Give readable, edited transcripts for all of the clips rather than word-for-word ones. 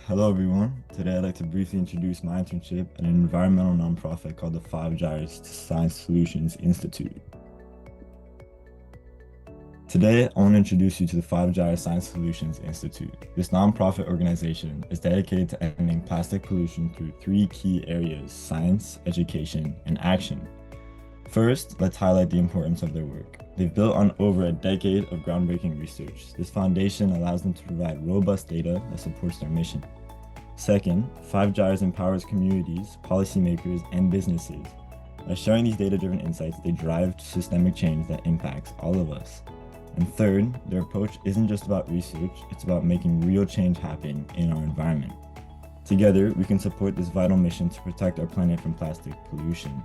Hello everyone. Today I'd like to briefly introduce my internship at an environmental nonprofit called the Gyres Science Solutions Institute. Today I want to introduce you to the Gyres Science Solutions Institute. This nonprofit organization is dedicated to ending plastic pollution through three key areas: science, education, and action. First, let's highlight the importance of their work. They've built on over a decade of groundbreaking research. This foundation allows them to provide robust data that supports their mission. Second, Gyres empowers communities, policymakers, and businesses. By sharing these data-driven insights, they drive systemic change that impacts all of us. And third, their approach isn't just about research, it's about making real change happen in our environment. Together, we can support this vital mission to protect our planet from plastic pollution.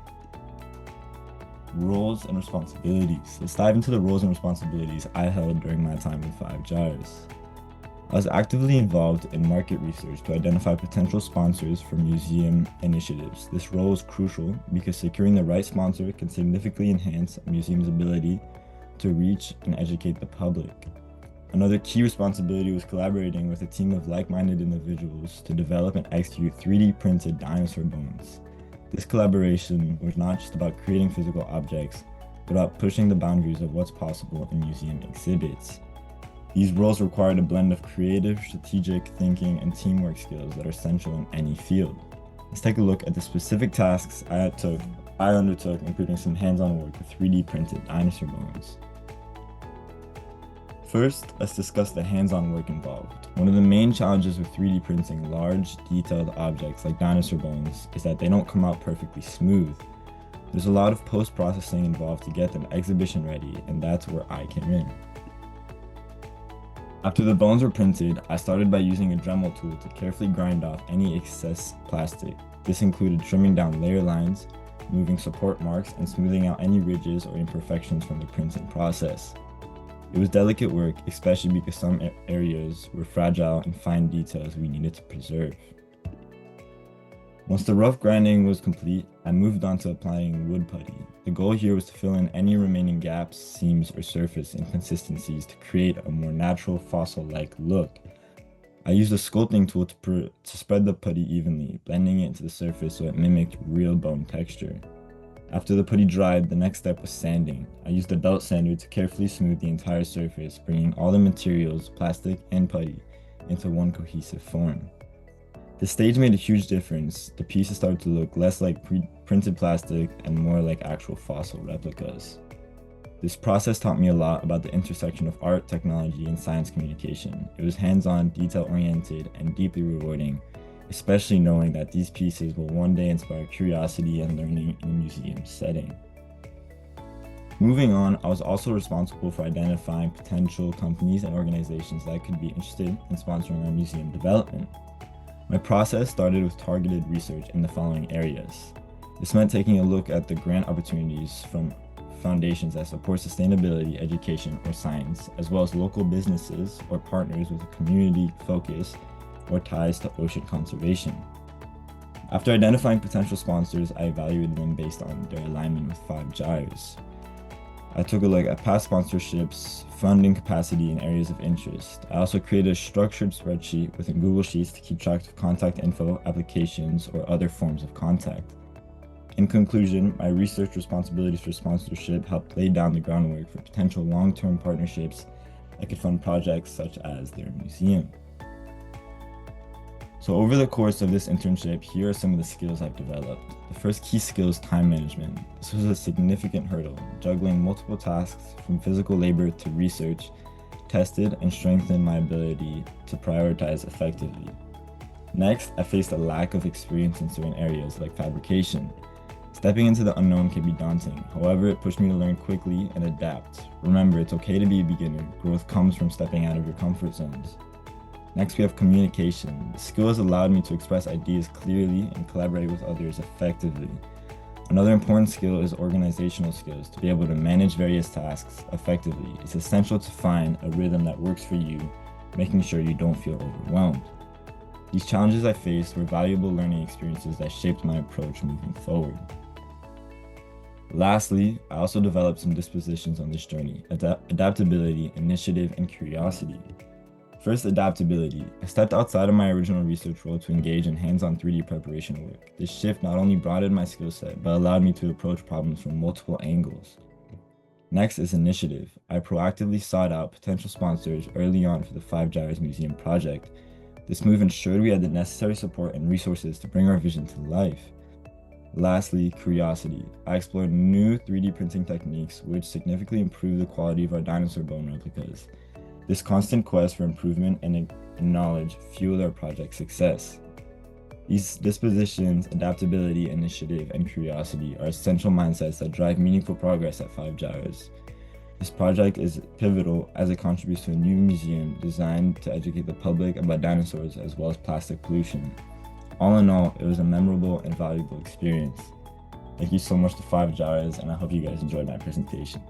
Roles and responsibilities. Let's dive into the roles and responsibilities I held during my time with Gyres. I was actively involved in market research to identify potential sponsors for museum initiatives. This role is crucial because securing the right sponsor can significantly enhance a museum's ability to reach and educate the public. Another key responsibility was collaborating with a team of like-minded individuals to develop and execute 3D printed dinosaur bones. This collaboration was not just about creating physical objects, but about pushing the boundaries of what's possible in museum exhibits. These roles required a blend of creative, strategic thinking, and teamwork skills that are essential in any field. Let's take a look at the specific tasks I undertook, including some hands-on work with 3D printed dinosaur bones. First, let's discuss the hands-on work involved. One of the main challenges with 3D printing large, detailed objects like dinosaur bones is that they don't come out perfectly smooth. There's a lot of post-processing involved to get them exhibition ready, and that's where I came in. After the bones were printed, I started by using a Dremel tool to carefully grind off any excess plastic. This included trimming down layer lines, removing support marks, and smoothing out any ridges or imperfections from the printing process. It was delicate work, especially because some areas were fragile and fine details we needed to preserve. Once the rough grinding was complete, I moved on to applying wood putty. The goal here was to fill in any remaining gaps, seams, or surface inconsistencies to create a more natural fossil-like look. I used a sculpting tool to spread the putty evenly, blending it into the surface so it mimicked real bone texture. After the putty dried, the next step was sanding. I used a belt sander to carefully smooth the entire surface, bringing all the materials, plastic and putty, into one cohesive form. This stage made a huge difference. The pieces started to look less like printed plastic and more like actual fossil replicas. This process taught me a lot about the intersection of art, technology, and science communication. It was hands-on, detail-oriented, and deeply rewarding, especially knowing that these pieces will one day inspire curiosity and learning in a museum setting. Moving on, I was also responsible for identifying potential companies and organizations that could be interested in sponsoring our museum development. My process started with targeted research in the following areas. This meant taking a look at the grant opportunities from foundations that support sustainability, education, or science, as well as local businesses or partners with a community focus or ties to ocean conservation. After identifying potential sponsors, I evaluated them based on their alignment with Gyres. I took a look at past sponsorships, funding capacity, and areas of interest. I also created a structured spreadsheet within Google Sheets to keep track of contact info, applications, or other forms of contact. In conclusion, my research responsibilities for sponsorship helped lay down the groundwork for potential long-term partnerships that could fund projects such as their museum. So over the course of this internship, here are some of the skills I've developed. The first key skill is time management. This was a significant hurdle. Juggling multiple tasks from physical labor to research tested and strengthened my ability to prioritize effectively. Next, I faced a lack of experience in certain areas like fabrication. Stepping into the unknown can be daunting. However, it pushed me to learn quickly and adapt. Remember, it's okay to be a beginner. Growth comes from stepping out of your comfort zones. Next, we have communication. The skill has allowed me to express ideas clearly and collaborate with others effectively. Another important skill is organizational skills. To be able to manage various tasks effectively, it's essential to find a rhythm that works for you, making sure you don't feel overwhelmed. These challenges I faced were valuable learning experiences that shaped my approach moving forward. Lastly, I also developed some dispositions on this journey: adaptability, initiative, and curiosity. First, adaptability. I stepped outside of my original research role to engage in hands-on 3D preparation work. This shift not only broadened my skill set, but allowed me to approach problems from multiple angles. Next is initiative. I proactively sought out potential sponsors early on for the 5 Gyres Museum project. This move ensured we had the necessary support and resources to bring our vision to life. Lastly, curiosity. I explored new 3D printing techniques which significantly improved the quality of our dinosaur bone replicas. This constant quest for improvement and knowledge fueled our project's success. These dispositions, adaptability, initiative, and curiosity are essential mindsets that drive meaningful progress at 5 Gyres. This project is pivotal as it contributes to a new museum designed to educate the public about dinosaurs as well as plastic pollution. All in all, it was a memorable and valuable experience. Thank you so much to 5 Gyres, and I hope you guys enjoyed my presentation.